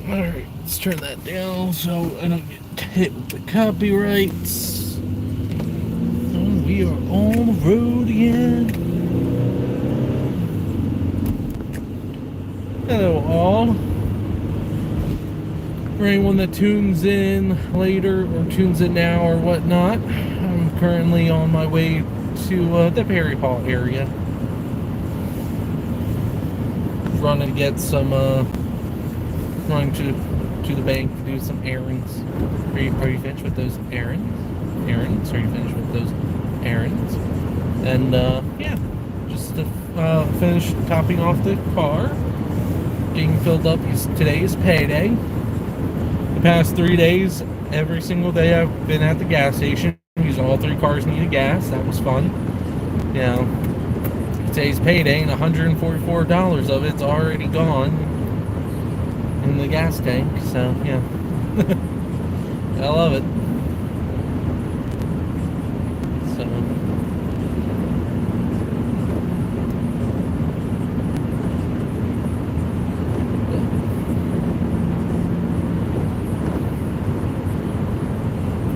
Alright, let's turn that down so I don't get hit with the copyrights. And we are on the road again. Hello all. For anyone that tunes in later or tunes in now or whatnot, I'm currently on my way to the Perry Hall area. Running to get some, running to the bank to do some errands. Are you finished with those errands? Are you finished with those errands? And, yeah, just to finish topping off the car, getting filled up. Today is payday. The past 3 days, every single day I've been at the gas station because all 3 cars needed gas. That was fun. You know, today's payday and $144 of it's already gone in the gas tank. So yeah, I love it. So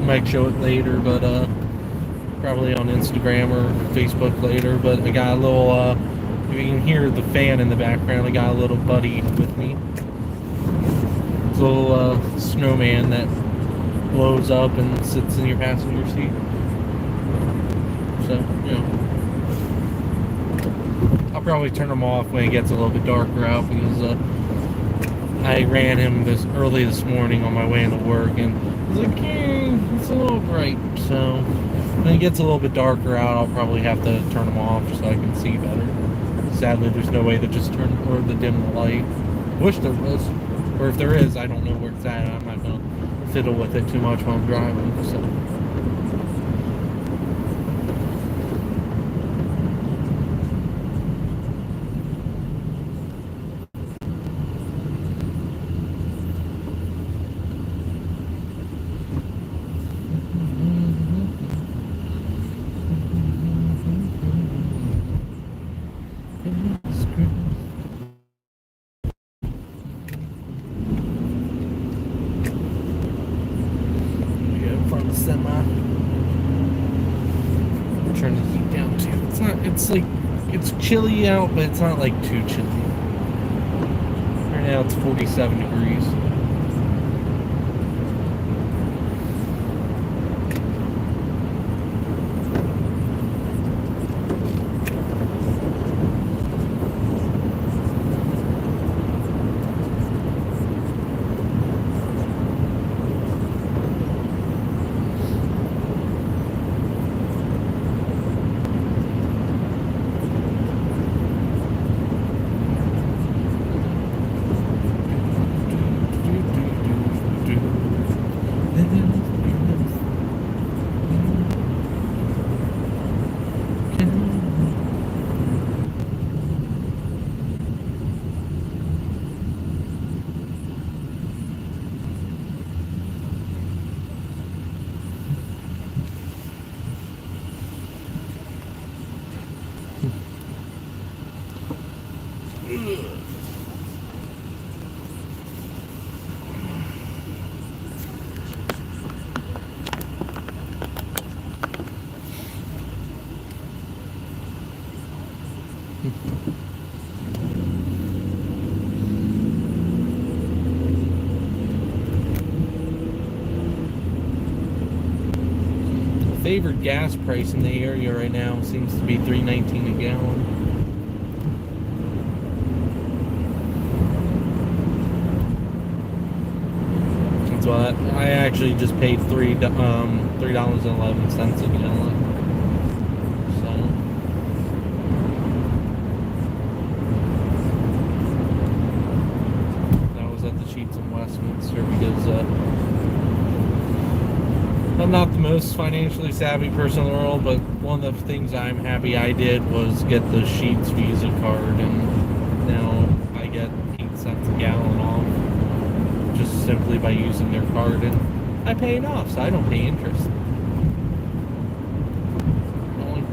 might show it later, but probably on Instagram or Facebook later. But I got a little you can hear the fan in the background. I got a little buddy with me, a little snowman that blows up and sits in your passenger seat. So, you know, I'll probably turn him off when it gets a little bit darker out because I ran him early this morning on my way into work, and I was like, it's a little bright. So when it gets a little bit darker out, I'll probably have to turn him off so I can see better. Sadly, there's no way to just turn or to dim the light. Wish there was, or if there is, I don't know where it's at. I'm not gonna fiddle with it too much while I'm driving. So. It's chilly out, but it's not like too chilly. Right now it's 47 degrees. Favored gas price in the area right now seems to be $3.19 a gallon. So I actually just paid $3.11 a gallon. So that was at the Sheets in Westminster because I'm not the most financially savvy person in the world, but one of the things I'm happy I did was get the Sheets Visa card, and now I get 8 cents a gallon off just simply by using their card, and I pay it off, so I don't pay interest. The only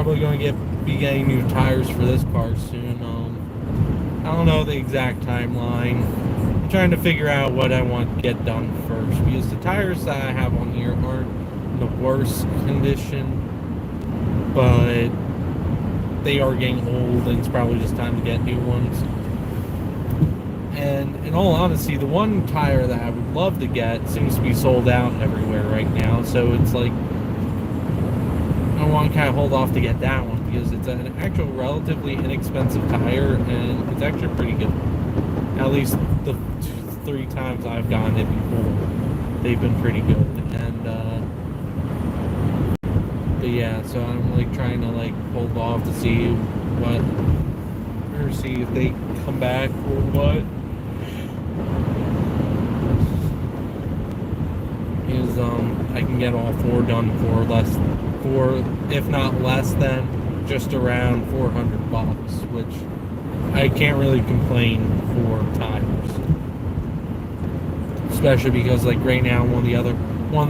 probably going to be getting new tires for this car soon. I don't know the exact timeline. I'm trying to figure out what I want to get done first, because the tires that I have on here aren't in the worst condition, but they are getting old, and it's probably just time to get new ones. And in all honesty, the one tire that I would love to get seems to be sold out everywhere right now, so it's like I want to kind of hold off to get that one, because it's an actual relatively inexpensive tire, and it's actually pretty good. At least the 3 times I've gotten it before, they've been pretty good. And but yeah, so I'm like trying to like hold off to see what, or see if they come back or what. Is I can get all 4 done for if not less than just around $400, which I can't really complain for tires, especially because like right now one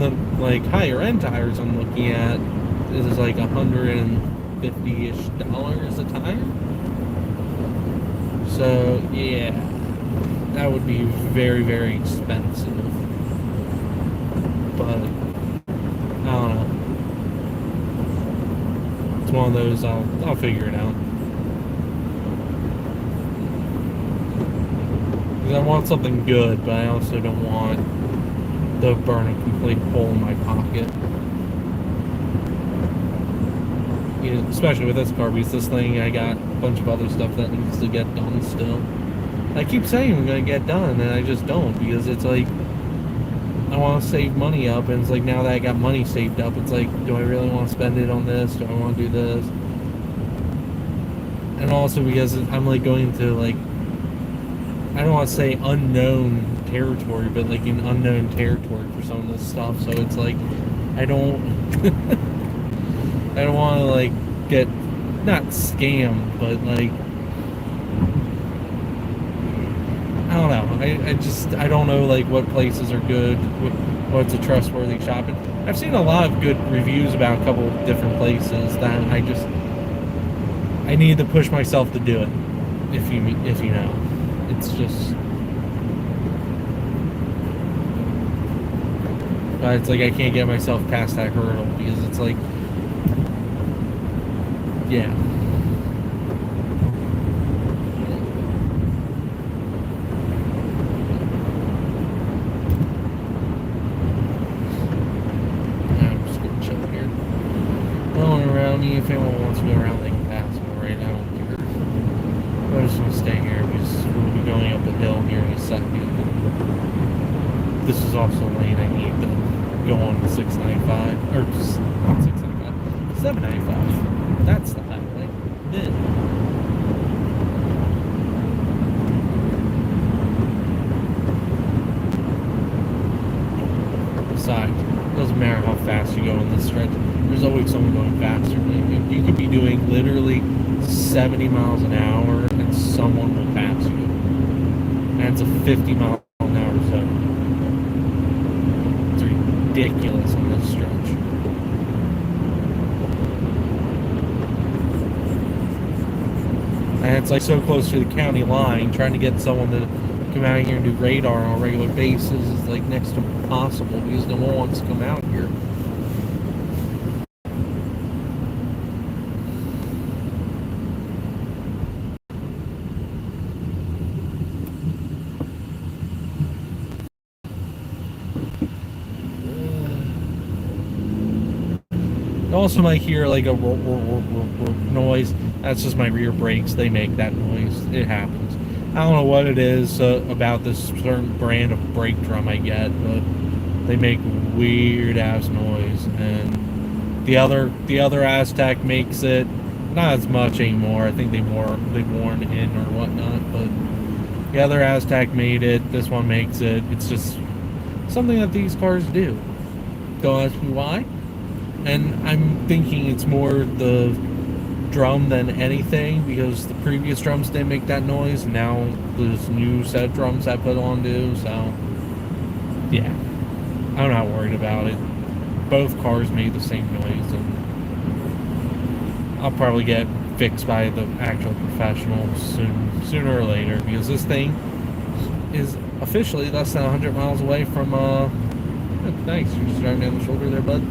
of the like higher end tires I'm looking at is like $150-ish a tire. So yeah, that would be very, very expensive. But I don't know. It's one of those, I'll figure it out. Because I want something good, but I also don't want to burn a complete hole in my pocket. You know, especially with this car, because this thing, I got a bunch of other stuff that needs to get done still. I keep saying I'm going to get done, and I just don't, because it's like, I want to save money up, and it's like, now that I got money saved up, it's like, do I really want to spend it on this? Do I want to do this? And also because I'm like going to like, I don't want to say unknown territory, but like an unknown territory for some of this stuff. So it's like, I don't I don't want to like get, not scammed, but like, I don't know. I don't know like what places are good, what's a trustworthy shop. And I've seen a lot of good reviews about a couple of different places that I need to push myself to do it. If you know, it's just, but it's like I can't get myself past that hurdle, because it's like, yeah. If anyone wants to go around, they can pass me. Right now, I don't care. I'm just going to stay here, because we'll be going up a hill here in a second. This is also a lane I need to go on 695, or just not 695, 795. That's the highway. Then. Besides, it doesn't matter how fast you go in this stretch. There's always someone going faster than you. You could be doing literally 70 miles an hour and someone will pass you. And it's a 50 mile an hour zone. It's ridiculous on this stretch. And it's like so close to the county line, trying to get someone to come out here and do radar on a regular basis is like next to impossible, because no one wants to come out here. You also might hear like a noise. That's just my rear brakes. They make that noise. It happens. I don't know what it is about this certain brand of brake drum I get, but they make weird ass noise. And the other Aztec makes it not as much anymore. I think they've worn in or whatnot. But the other Aztec made it. This one makes it. It's just something that these cars do. Don't ask me why. And I'm thinking it's more the drum than anything, because the previous drums didn't make that noise. Now there's new set of drums I put on do, so yeah, I'm not worried about it. Both cars made the same noise, and I'll probably get fixed by the actual professional sooner or later, because this thing is officially less than 100 miles away from thanks, you're just driving down the shoulder there, bud.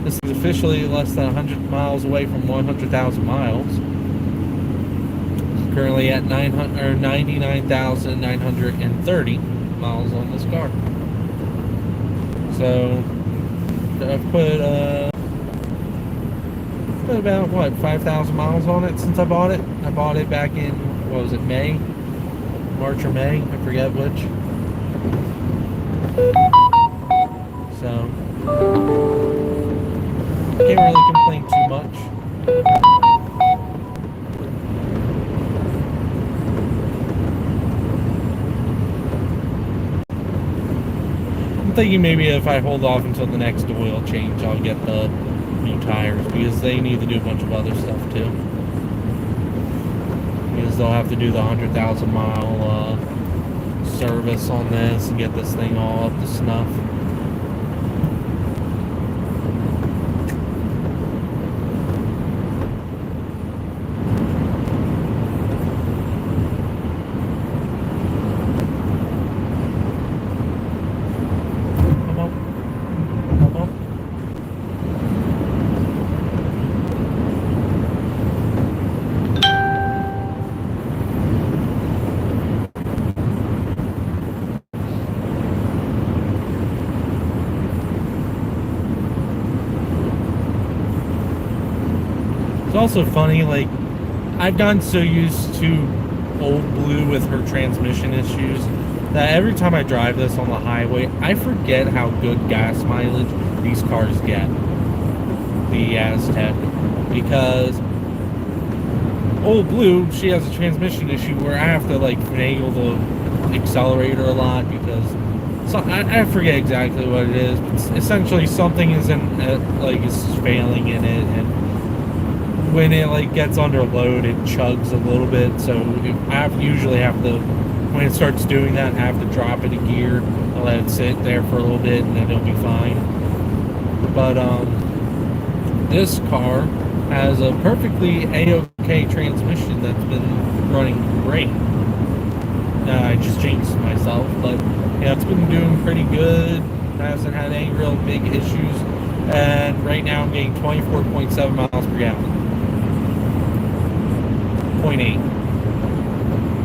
This is officially less than 100 miles away from 100,000 miles. Currently at 99,930 miles on this car. So I've put about what, 5,000 miles on it since I bought it. I bought it back in, what was it, March or May, I forget which. So I can't really complain too much. I'm thinking maybe if I hold off until the next oil change, I'll get the new tires, because they need to do a bunch of other stuff too. Because they'll have to do the 100,000 mile service on this and get this thing all up to snuff. It's also funny, like, I've gotten so used to Old Blue with her transmission issues that every time I drive this on the highway, I forget how good gas mileage these cars get. The Aztec. Because Old Blue, she has a transmission issue where I have to, like, finagle the accelerator a lot, because I forget exactly what it is, but essentially something is is failing in it, and when it like gets under load, it chugs a little bit. So usually have to, when it starts doing that, I have to drop it a gear and let it sit there for a little bit, and then it'll be fine. But this car has a perfectly A-OK transmission that's been running great. I just jinxed myself, but yeah, it's been doing pretty good. Hasn't had any real big issues, and right now I'm getting 24.7 miles per gallon. 0.8,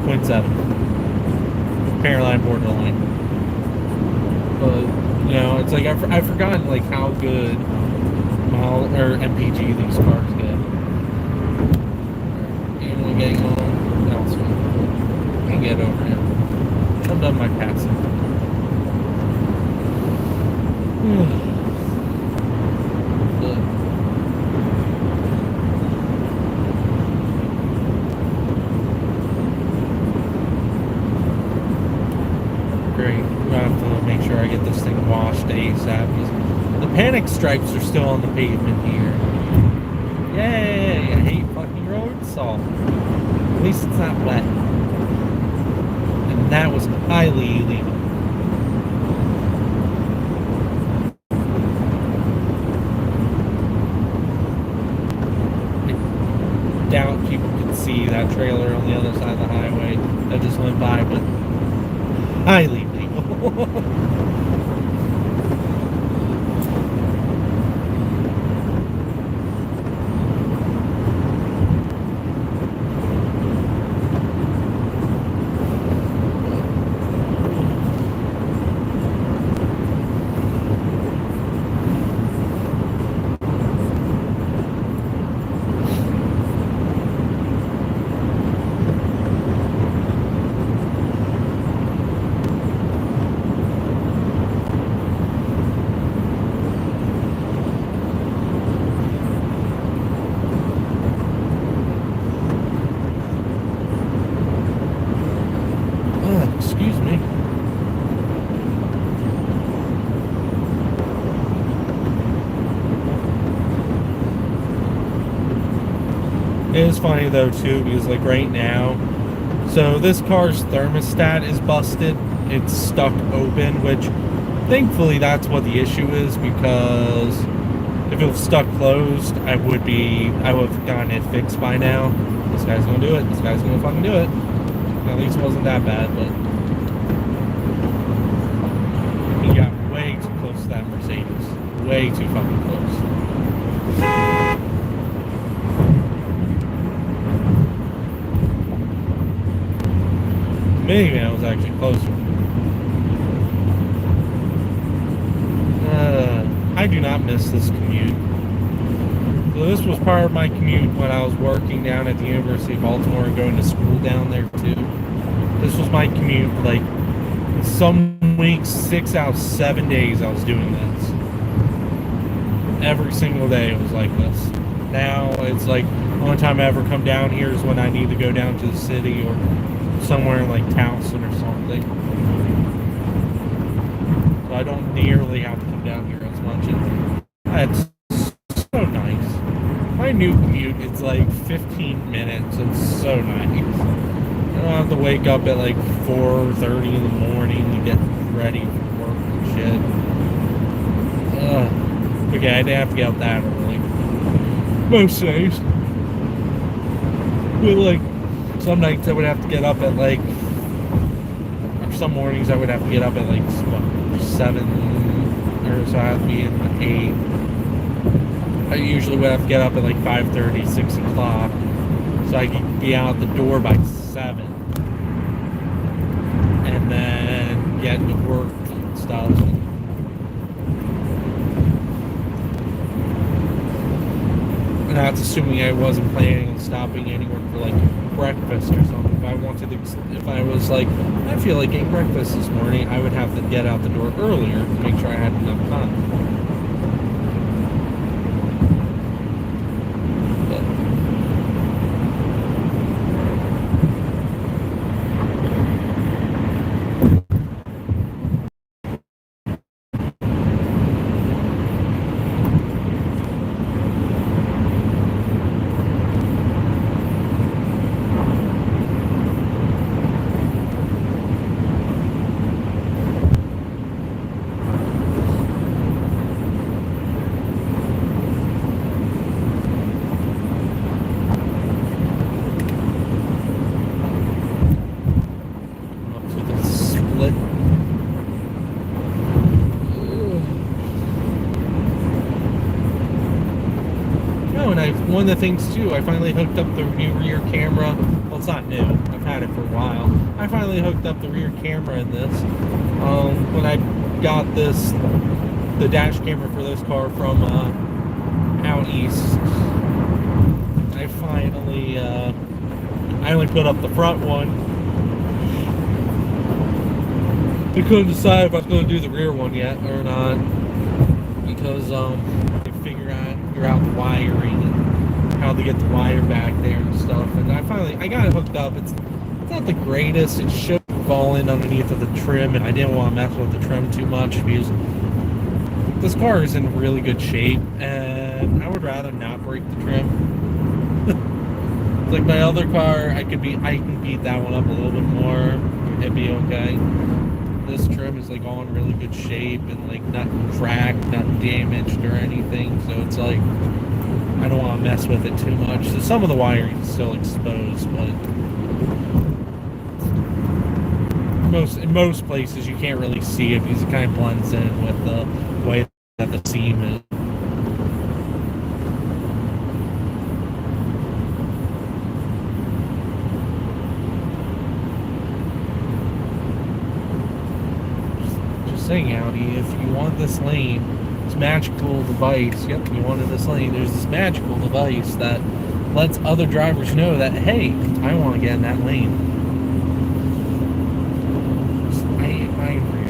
0.7. Apparently I'm borderline. But, you know, it's like I've forgotten like how good MPG these cars get. And we're getting on elsewhere. I can get over him. I'm done my passing. I get this thing washed ASAP. The panic stripes are still on the pavement here. Yay! I hate fucking road salt. At least it's not wet. And that was highly illegal. I doubt people could see that trailer on the other side of the highway that just went by, but highly illegal. Excuse me. It is funny though too, because like right now, so this car's thermostat is busted. It's stuck open, which thankfully that's what the issue is, because if it was stuck closed, I would have gotten it fixed by now. This guy's gonna do it. This guy's gonna fucking do it. At least it wasn't that bad, but he got way too close to that Mercedes. Way too fucking close. The minivan was actually closer. I do not miss this commute. So this was part of my commute when I was working down at the University of Baltimore and going to school down there too. This was my commute, like some weeks, 6 out of 7 days I was doing this. Every single day it was like this. Now it's like the only time I ever come down here is when I need to go down to the city or somewhere in like Towson or something. So I don't nearly have to come down here as much. And that's so nice. My new commute, it's like 15 minutes. It's so nice. I don't have to wake up at like 4:30 in the morning to get ready for work and shit. Okay, I didn't have to get up that early. Most days. But like, some nights I would have to get up at like, or some mornings I would have to get up at like, what, 7, or so I have to be in at 8. I usually would have to get up at like 5:30, 6 o'clock, so I could be out the door by 7. And then get to work and stuff. And that's assuming I wasn't planning on stopping anywhere for like breakfast or something. If I was like, I feel like eating breakfast this morning, I would have to get out the door earlier to make sure I had enough time. One of the things too, I finally hooked up the new rear camera. Well, it's not new. I've had it for a while. I finally hooked up the rear camera in this. When I got the dash camera for this car from out east, I only put up the front one. I couldn't decide if I was going to do the rear one yet or not, because I figure out the wiring and how to get the wire back there and stuff. And I got it hooked up. It's not the greatest. It should fall in underneath of the trim, and I didn't want to mess with the trim too much because this car is in really good shape, and I would rather not break the trim. It's like my other car, I can beat that one up a little bit more. It'd be okay. This trim is like all in really good shape and like not cracked, not damaged or anything. So it's like I don't want to mess with it too much. So some of the wiring is still exposed, but in most places you can't really see it because it kind of blends in with the way that the seam is. Just saying, Audi, if you want this lane, this magical device, yep, you wanted this lane, there's this magical device that lets other drivers know that, hey, I want to get in that lane. I agree.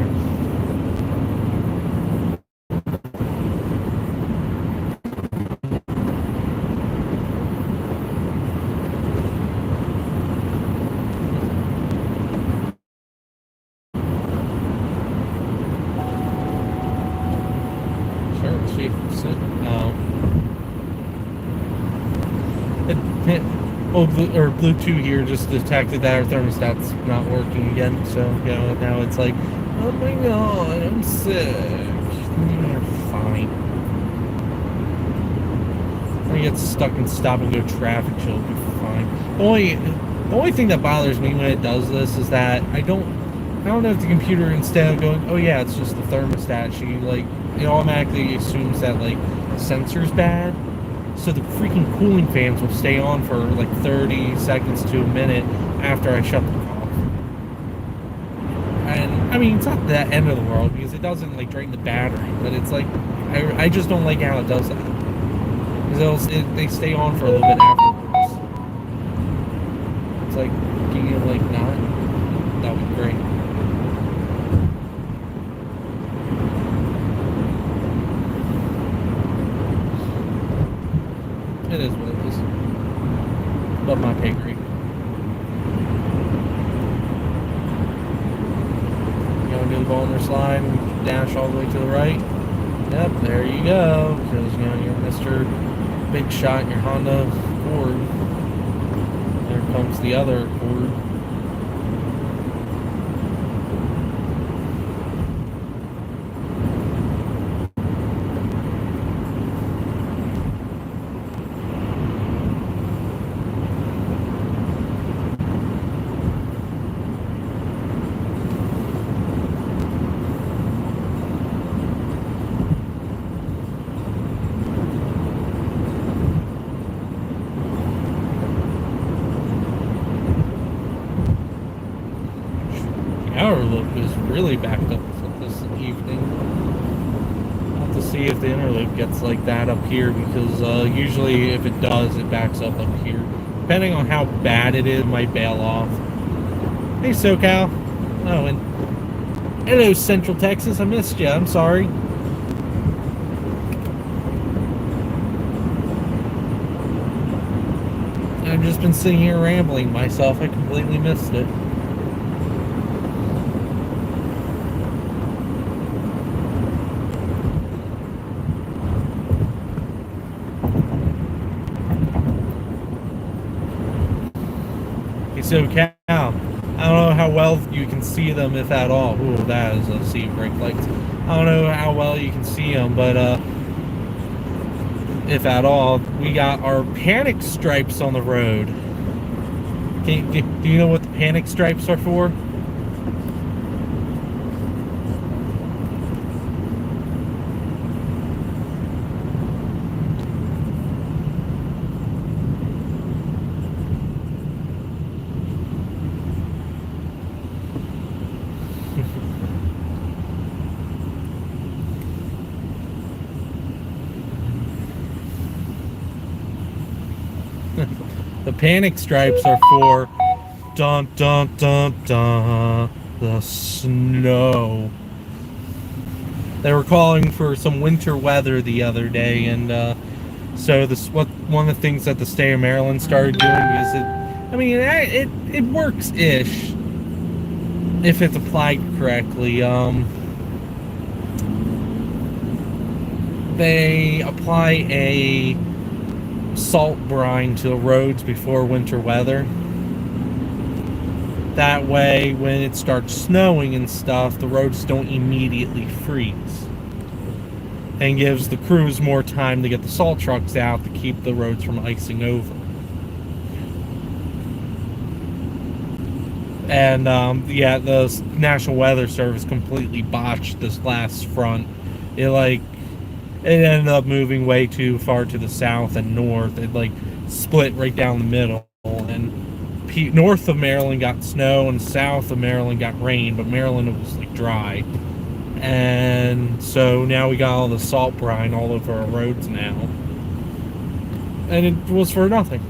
Bluetooth here just detected that our thermostat's not working again, so now it's like, oh my god, I'm sick. You're fine. get stuck in stop and go traffic, she'll be fine. The only thing that bothers me when it does this is that I don't know if the computer, instead of going, oh yeah, it's just the thermostat, it automatically assumes that the sensor's bad. So the freaking cooling fans will stay on for 30 seconds to a minute after I shut them off. And I mean, it's not the end of the world because it doesn't drain the battery, but it's I just don't like how it does that. Because they stay on for a little bit afterwards. It's can you not? That would be great. It is what it is. Above my pay grade. You want to do the boulder slide and dash all the way to the right? Yep, there you go. Because, you're Mr. Big Shot in your Honda Accord. There comes the other Accord. Loop is really backed up this evening. I'll have to see if the inner loop gets like that up here, because usually if it does, it backs up here. Depending on how bad it is, it might bail off. Hey SoCal. Oh, and hello Central Texas. I missed you. I'm sorry. I've just been sitting here rambling myself. I completely missed it. So Cal, I don't know how well you can see them, if at all. Ooh, that is a sea brake lights. I don't know how well you can see them, but if at all, we got our panic stripes on the road. Do you know what the panic stripes are for? The panic stripes are for dun dun dun dun the snow. They were calling for some winter weather the other day, and so one of the things that the state of Maryland started doing is it works ish if it's applied correctly. They apply a salt brine to the roads before winter weather. That way, when it starts snowing and stuff, the roads don't immediately freeze, and gives the crews more time to get the salt trucks out to keep the roads from icing over. And the National Weather Service completely botched this last front. It ended up moving way too far to the south and north. It split right down the middle, and north of Maryland got snow and south of Maryland got rain, but Maryland was dry. And so now we got all the salt brine all over our roads now, and it was for nothing.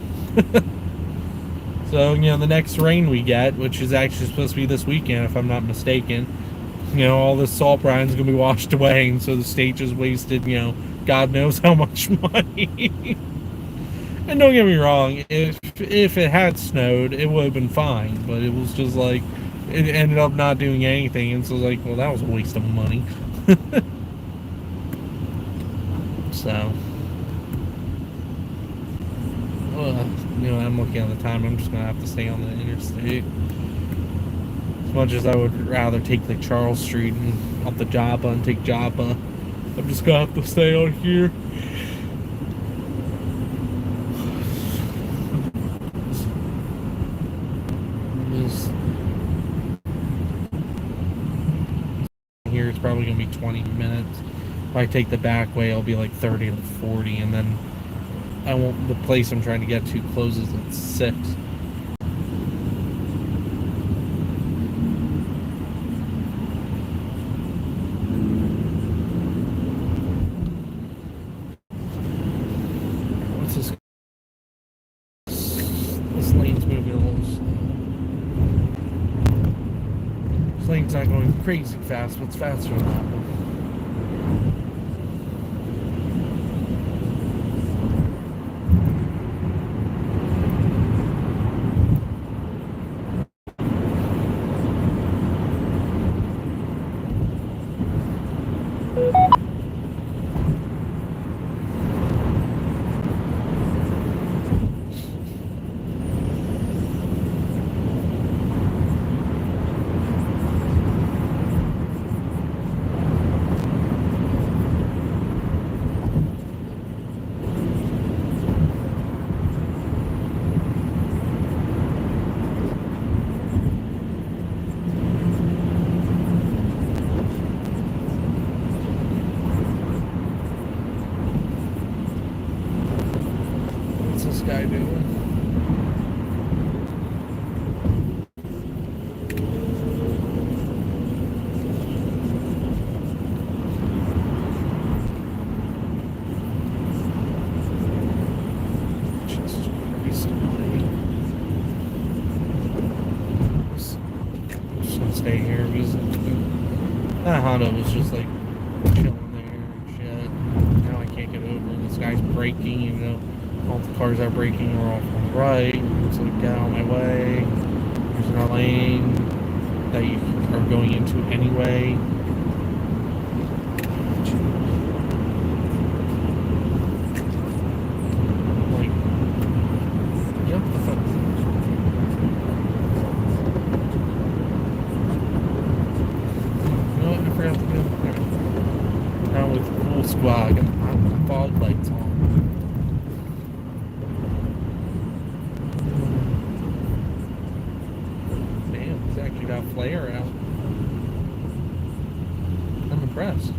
So the next rain we get, which is actually supposed to be this weekend if I'm not mistaken, all this salt brine is going to be washed away, and so the state just wasted, God knows how much money. And don't get me wrong, if it had snowed, it would have been fine, but it was just it ended up not doing anything, and so well, that was a waste of money. So, I'm looking at the time, I'm just going to have to stay on the interstate. Much as I would rather take Charles Street and up the Joppa and take Joppa, I'm just gonna have to stay on here. going to be 20 minutes. If I take the back way, it'll be like 30 to 40, and then the place I'm trying to get to closes at 6. What's this? This lane's moving a little slow. This lane's not going crazy fast, but it's faster than that one. Guy doing? Jesus Christ. I'm just gonna stay here because that Honda was just like chilling there and shit. Now I can't get over. This guy's braking, even though all the cars are braking are off on the right. So get out of my way. There's another lane that you are going into anyway. Like, yep, the fuck. You know what? I forgot to do. There. Now with full squad, I got my fog lights on. Got flare out. I'm impressed.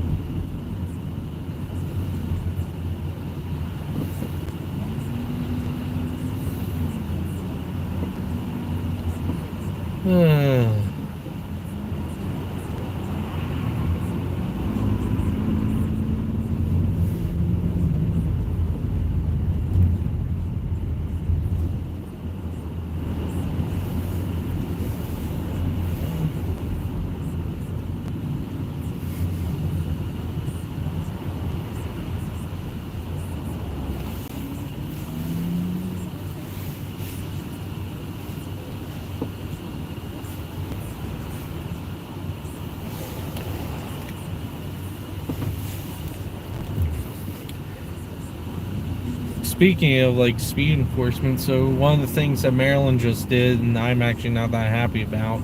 Speaking of like speed enforcement, so one of the things that Maryland just did, and I'm actually not that happy about,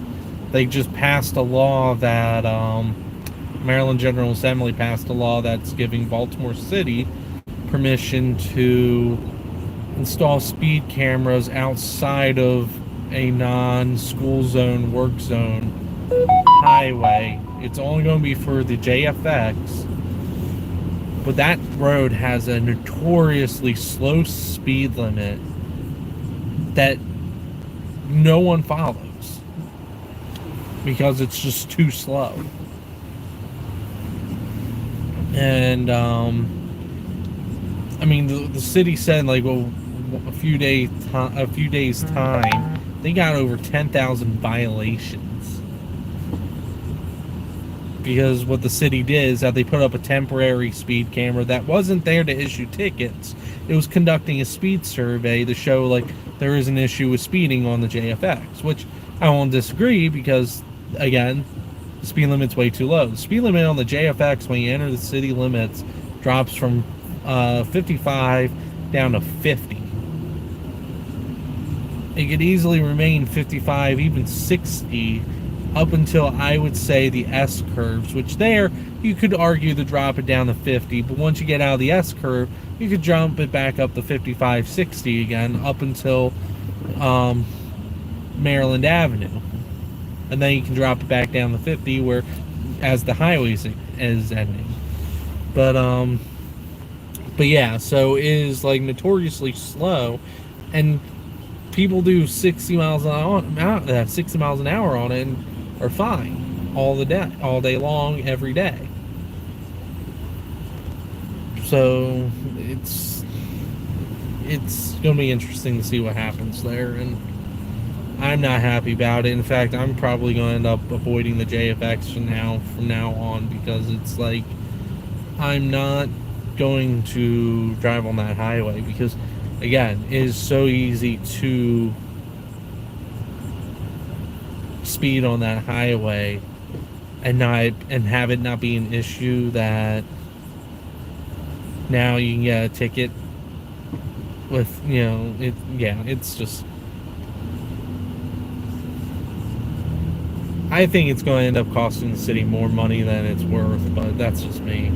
they just passed a law that Maryland General Assembly passed a law that's giving Baltimore City permission to install speed cameras outside of a non-school zone, work zone highway. It's only going to be for the JFX. But that road has a notoriously slow speed limit that no one follows because it's just too slow. And I mean, the city said like, well, a few days time, they got over 10,000 violations. Because what the city did is that they put up a temporary speed camera that wasn't there to issue tickets. It was conducting a speed survey to show like there is an issue with speeding on the JFX, which I won't disagree because, again, the speed limit's way too low. The speed limit on the JFX when you enter the city limits drops from 55 down to 50. It could easily remain 55, even 60, up until I would say the S curves, which there you could argue to drop it down to 50, but once you get out of the S curve, you could jump it back up to 55, 60 again, up until Maryland Avenue. And then you can drop it back down to 50, where as the highway is ending. But yeah, so it is like notoriously slow, and people do 60 miles an hour, 60 miles an hour on it, and are fine all day long, every day. So it's gonna be interesting to see what happens there, and I'm not happy about it. In fact, I'm probably going to end up avoiding the JFX from now on, because it's like I'm not going to drive on that highway, because again, it is so easy to speed on that highway and have it not be an issue that now you can get a ticket with, it's just, I think it's going to end up costing the city more money than it's worth, but that's just me.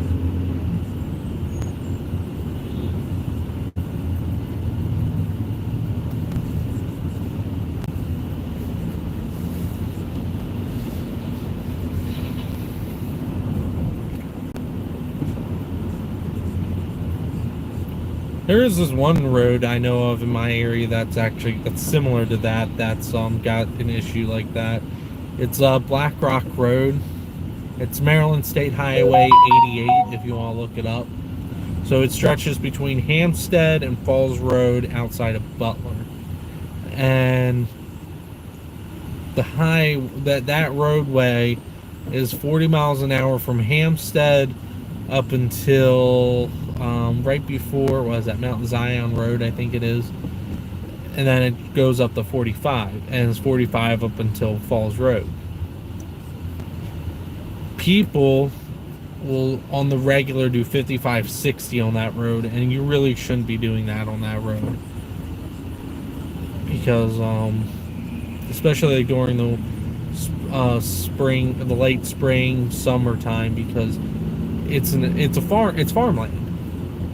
There is this one road I know of in my area that's similar to that. That's got an issue like that. It's Black Rock Road. It's Maryland State Highway 88, if you want to look it up. So it stretches between Hampstead and Falls Road outside of Butler. And that roadway is 40 miles an hour from Hampstead up until right before, what is that, Mount Zion Road, I think it is. And then it goes up to 45, and it's 45 up until Falls Road. People will on the regular do 55, 60 on that road, and you really shouldn't be doing that on that road, because especially like during the spring, the late spring, summertime, because it's farmland.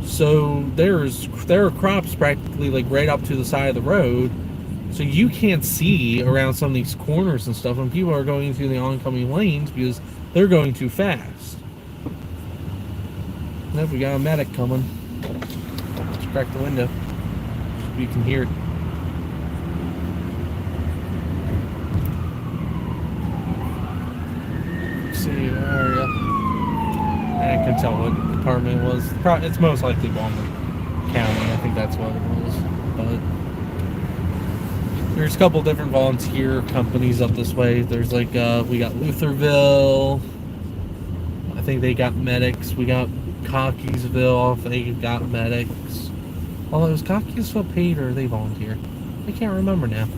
So there are crops practically like right up to the side of the road, so you can't see around some of these corners and stuff, and people are going through the oncoming lanes because they're going too fast. Nope, we got a medic coming. Let's crack the window so you can hear it. Let's see, where are you? I can tell what department it was. It's most likely Baltimore County. I think that's what it was. But there's a couple different volunteer companies up this way. There's like we got Lutherville. I think they got medics. We got Cockeysville. I think they got medics. Although is Cockeysville paid or are they volunteer? I can't remember now.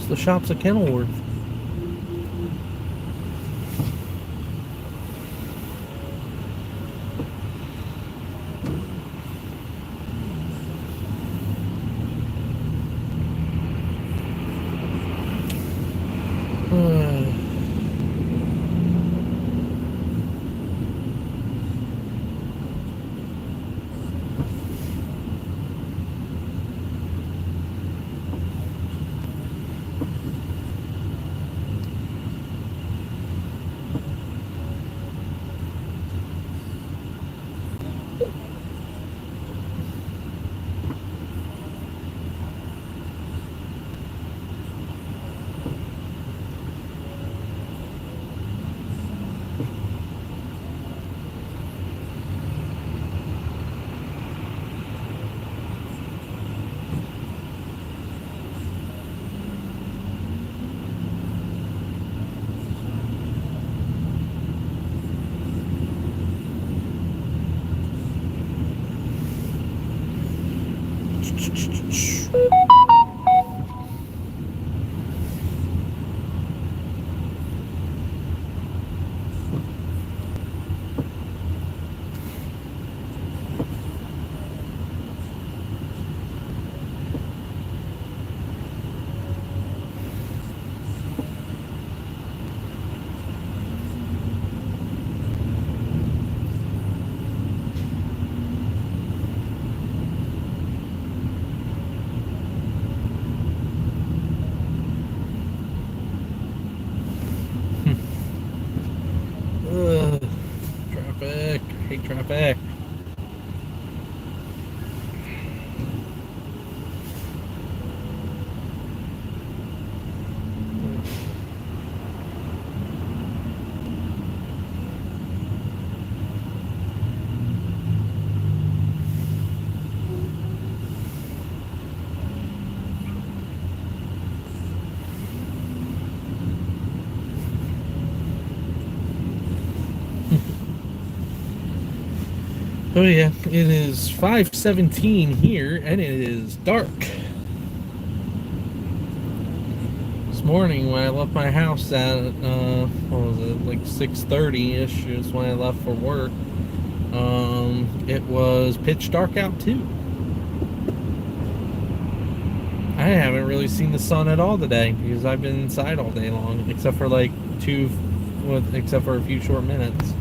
The shops at Kenilworth. Hate traffic. Oh yeah, it is 5:17 here, and it is dark. This morning when I left my house at what was it, like 6:30ish is when I left for work. It was pitch dark out too. I haven't really seen the sun at all today because I've been inside all day long, except for like except for a few short minutes.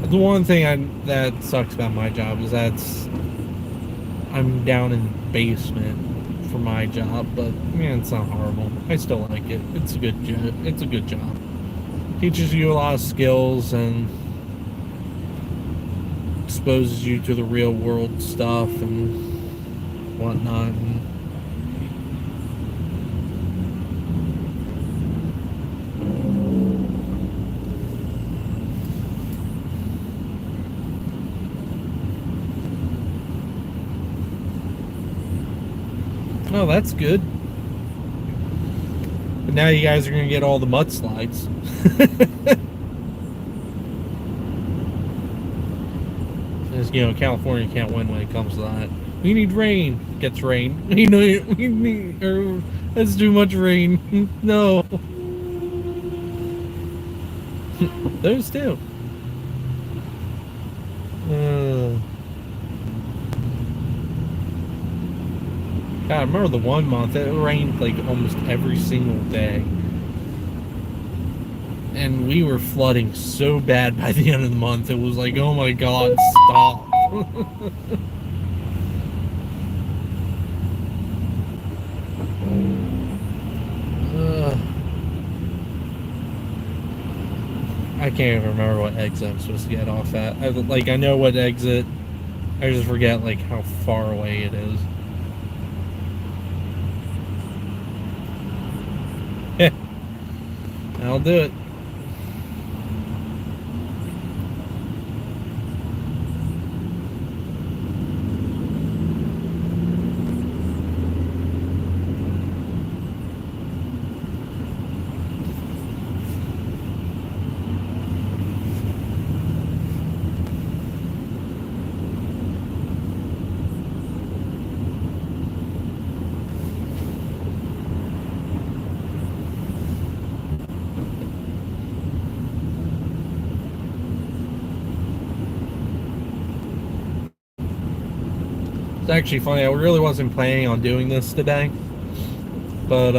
The one thing that sucks about my job is I'm down in the basement for my job, but man, it's not horrible. I still like it. It's a good job. It's a good job. Teaches you a lot of skills and exposes you to the real world stuff and whatnot. Oh, that's good. But now you guys are going to get all the mudslides. As you know, California can't win when it comes to that. We need rain. Gets rain. We need. That's too much rain. No. Those two. God, I remember the one month it rained like almost every single day. And we were flooding so bad by the end of the month, it was like, oh my god, stop. I can't even remember what exit I'm supposed to get off at. I know what exit, I just forget like how far away it is. Yeah, I'll do it. It's actually funny, I really wasn't planning on doing this today, but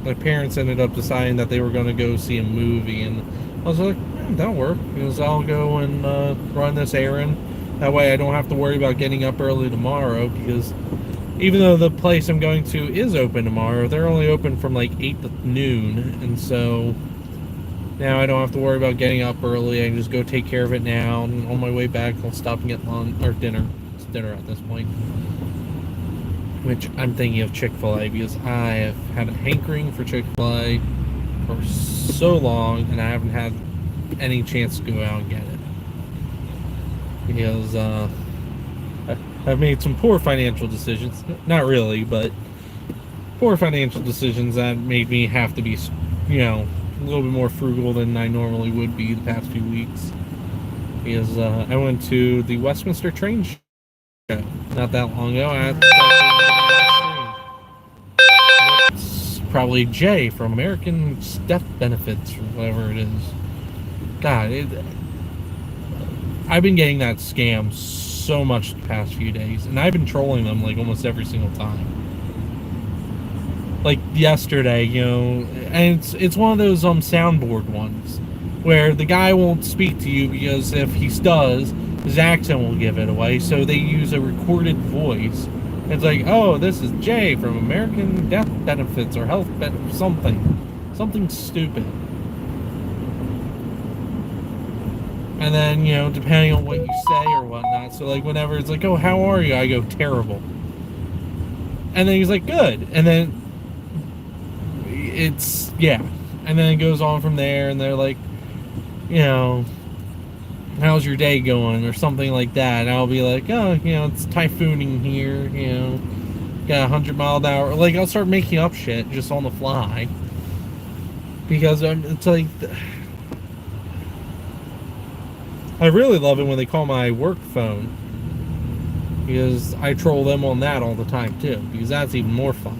my parents ended up deciding that they were going to go see a movie, and I was like, that'll work, because I'll go and run this errand. That way I don't have to worry about getting up early tomorrow, because even though the place I'm going to is open tomorrow, they're only open from like 8 to noon, and so now I don't have to worry about getting up early. I can just go take care of it now, and on my way back I'll stop and get lunch, or dinner. It's dinner at this point. Which I'm thinking of Chick-fil-A, because I have had a hankering for Chick-fil-A for so long, and I haven't had any chance to go out and get it. Because I've made some poor financial decisions. Not really, but poor financial decisions that made me have to be, a little bit more frugal than I normally would be the past few weeks. Because I went to the Westminster train show not that long ago. It's probably Jay from American Death Benefits or whatever it is. God, I've been getting that scam so much the past few days, and I've been trolling them like almost every single time. Like yesterday, and it's one of those soundboard ones where the guy won't speak to you because if he does, his accent will give it away. So they use a recorded voice It's like, oh, this is Jay from American Death Benefits or Health something stupid. And then, depending on what you say or whatnot. So, like, whenever it's like, oh, how are you? I go, terrible. And then he's like, good. And then yeah. And then it goes on from there, and they're like, how's your day going? Or something like that. And I'll be like, oh, it's typhooning here, got 100-mile-an-hour. Like, I'll start making up shit just on the fly. Because it's like... I really love it when they call my work phone, because I troll them on that all the time too, because that's even more fun.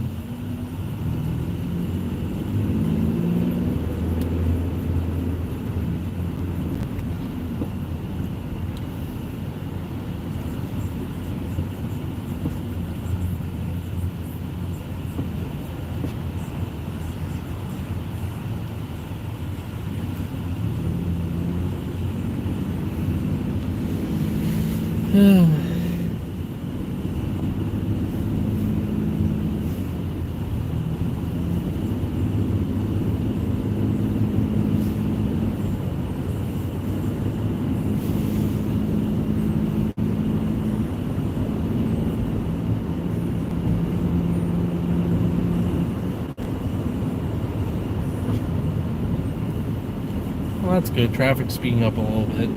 Well, that's good. Traffic's speeding up a little bit.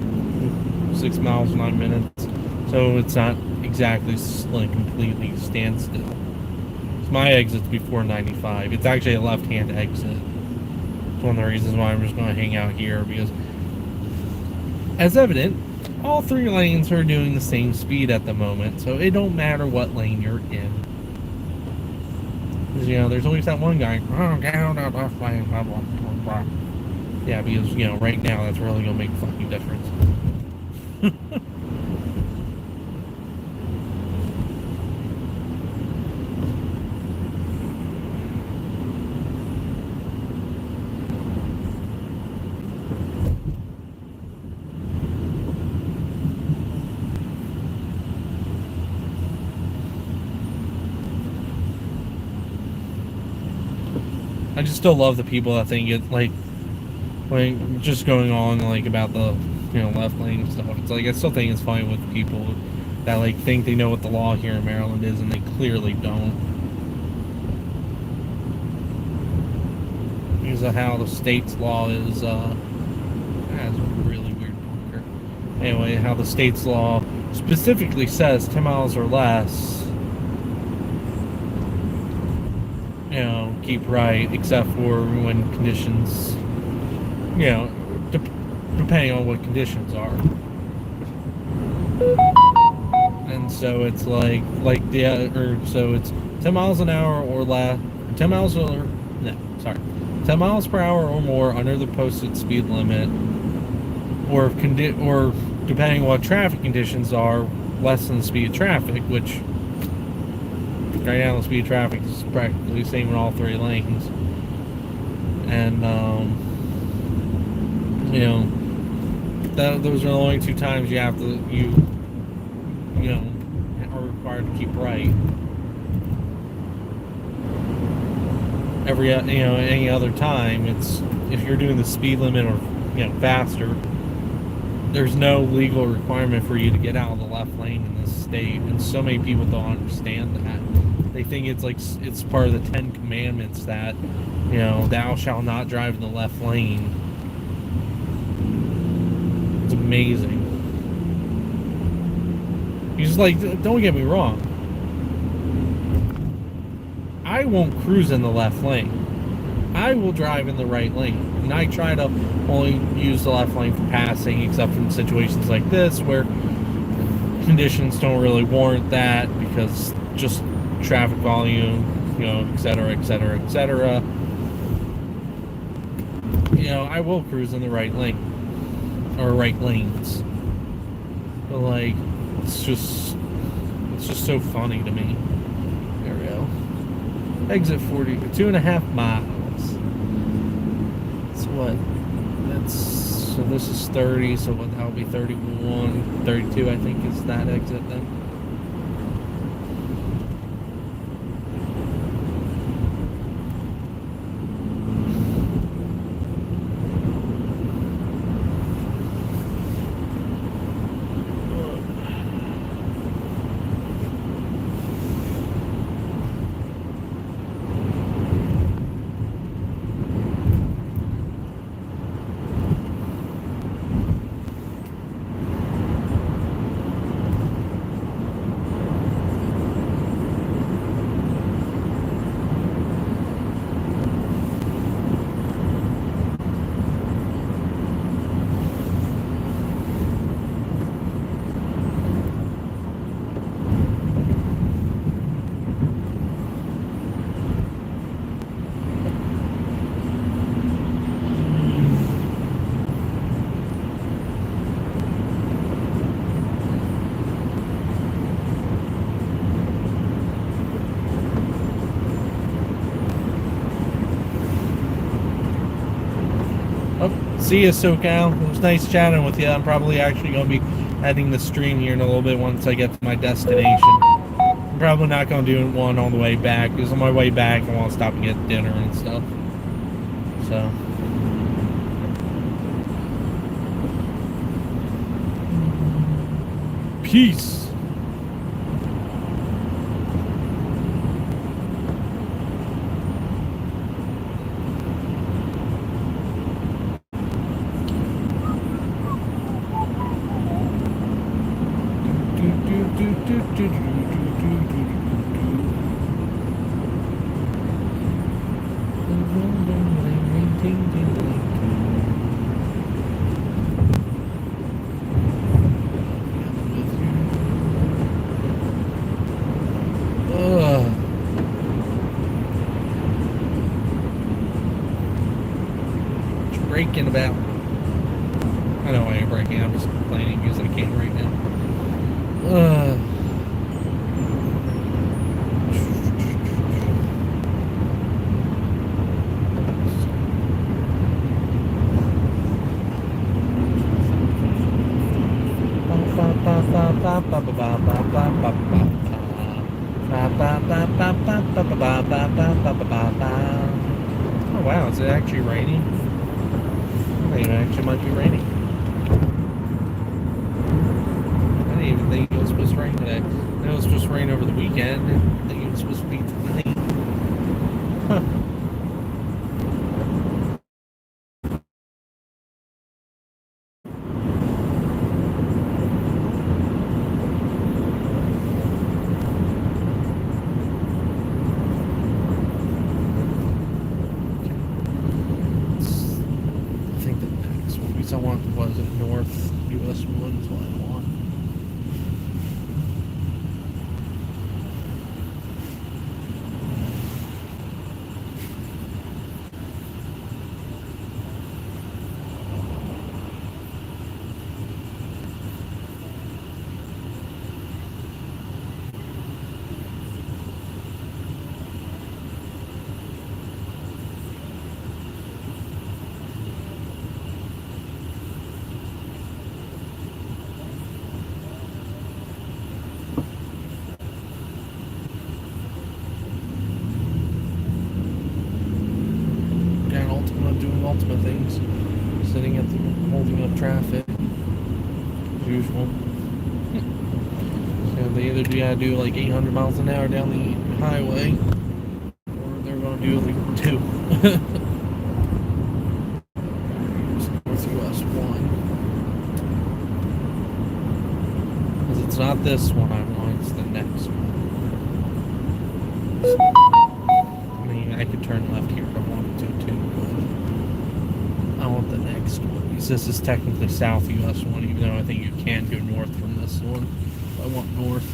6 miles, 9 minutes. So it's not exactly like completely standstill. So my exit's before 95. It's actually a left-hand exit. It's one of the reasons why I'm just going to hang out here, because, as evident, all 3 lanes are doing the same speed at the moment. So it don't matter what lane you're in. Because, there's always that one guy, oh, get out of the left lane, blah, blah, blah, blah. Yeah, because, right now that's really going to make a fucking difference. I just still love the people that think it, like just going on, like, about the, left lane and stuff. It's like, I still think it's funny with people that, like, think they know what the law here in Maryland is, and they clearly don't. Because of how the state's law is, that's a really weird bunker. Anyway, how the state's law specifically says 10 miles or less, keep right, except for when conditions, depending on what conditions are. And so it's so it's 10 miles an hour or less, 10 miles per hour or more under the posted speed limit, or depending on what traffic conditions are, less than the speed of traffic, which right now the speed of traffic is practically the same in all 3 lanes. And those are the only 2 times you are required to keep right. Any other time, it's, if you're doing the speed limit or faster, there's no legal requirement for you to get out of the left lane in this state. And so many people don't understand that. They think it's like it's part of the 10 Commandments that, thou shalt not drive in the left lane. It's amazing. He's like, don't get me wrong, I won't cruise in the left lane. I will drive in the right lane. And I try to only use the left lane for passing, except in situations like this where conditions don't really warrant that, because just traffic volume, et cetera, et cetera, et cetera. I will cruise in the right lane, or right lanes. But, like, it's just so funny to me. There we go. Exit 40, 2.5 miles. So what? So this is 30, so what, that would be 31, 32, I think, is that exit then. See you, SoCal. It was nice chatting with you. I'm probably actually going to be ending the stream here in a little bit once I get to my destination. I'm probably not going to do one on the way back because on my way back I want to stop and get dinner and stuff. So. Peace. Breaking about. I know I ain't breaking. I'm just complaining because I can't right now. Oh wow, is it actually raining? It actually might be raining. I didn't even think it was supposed to rain today. I know it was supposed to rain over the weekend. I didn't think it was supposed to be tonight. Huh. I want was it North US 1 is what I want. Ultimate things, sitting at the holding up traffic as usual. So they either do like 800 miles an hour down the highway, or they're going to do like 2. North US 1, because it's not this one I want, it's the next one. I mean, I could turn left here if I wanted to too, but I want the next one, because this is technically South US 1, even though I think you can go north from this one. I want north.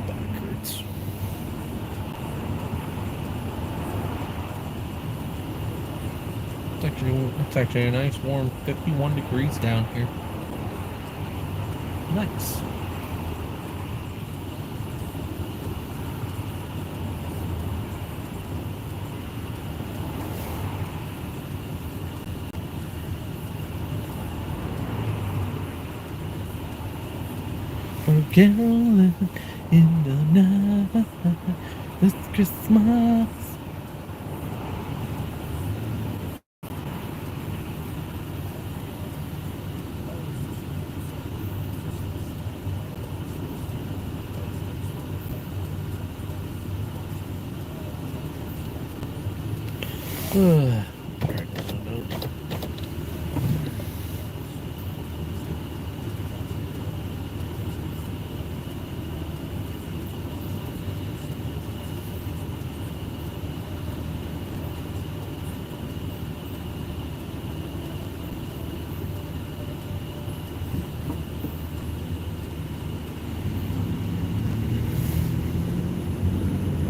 Backwards. It's actually a nice warm 51 degrees down here. Nice. We're caroling in the night. It's Christmas.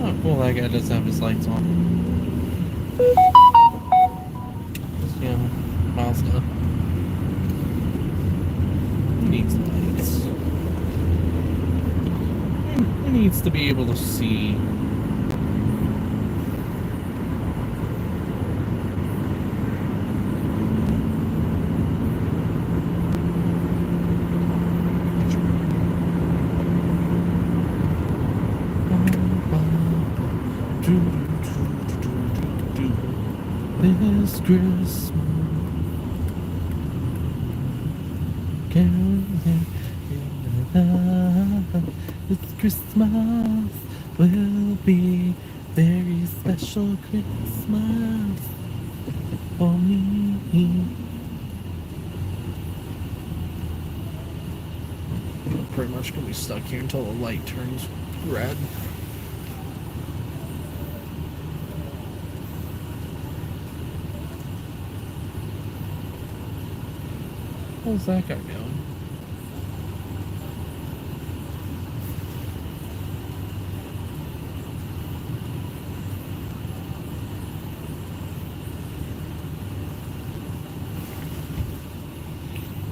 Oh, cool, that guy does have his lights on. Yeah, Mazda. He needs lights. He needs to be able to see. This Christmas, caroling in the night. This Christmas will be very special Christmas for me. I'm pretty much gonna be stuck here until the light turns red. How's that guy going?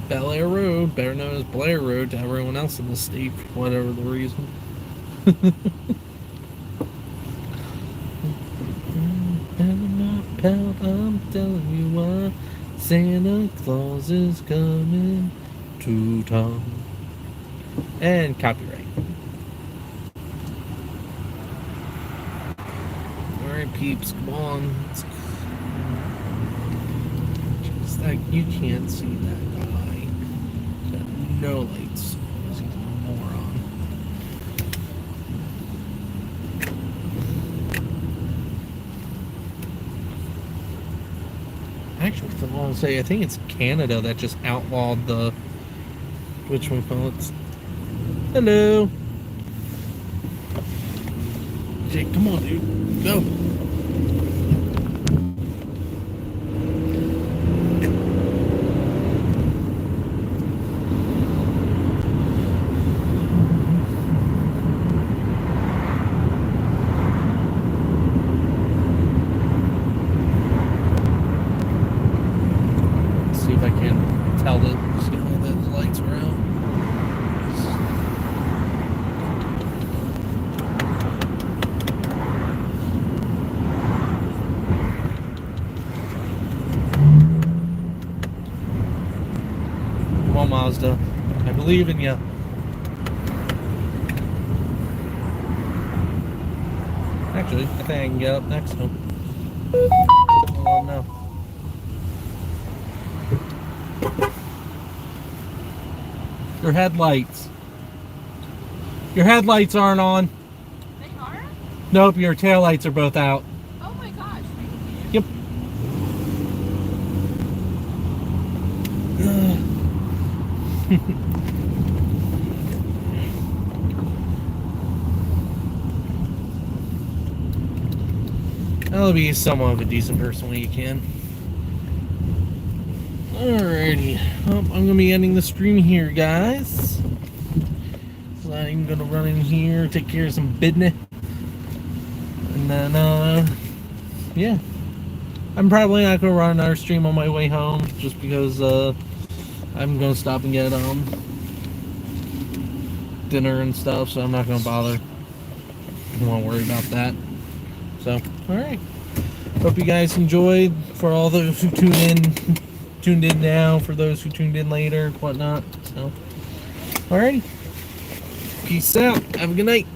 Bel Air Road, better known as Blair Road to everyone else in the state for whatever the reason. I'm telling you why. Santa Claus is coming to town. And copyright. Alright, peeps, come on. Just like, you can't see that guy. He's got no lights. He's a moron. Actually, I want to say, I think it's Canada that just outlawed the, which we call it. Hello. Jake, come on, dude. Go. See if I can tell that those lights are out. Come on, Mazda. I believe in you. Actually, I think I can get up next to him. Oh no. Your headlights. Your headlights aren't on. They are? Nope, your taillights are both out. Oh my gosh. Yep. I'll be somewhat of a decent person when you can. Alrighty. Well, I'm going to be ending the stream here, guys. So I'm going to run in here, take care of some business. And then, yeah. I'm probably not gonna run another stream on my way home, just because I'm gonna stop and get dinner and stuff, so I'm not gonna bother. I don't want to worry about that. So, all right. Hope you guys enjoyed. For all those who tuned in now. For those who tuned in later, whatnot. So, all righty. Peace out. Have a good night.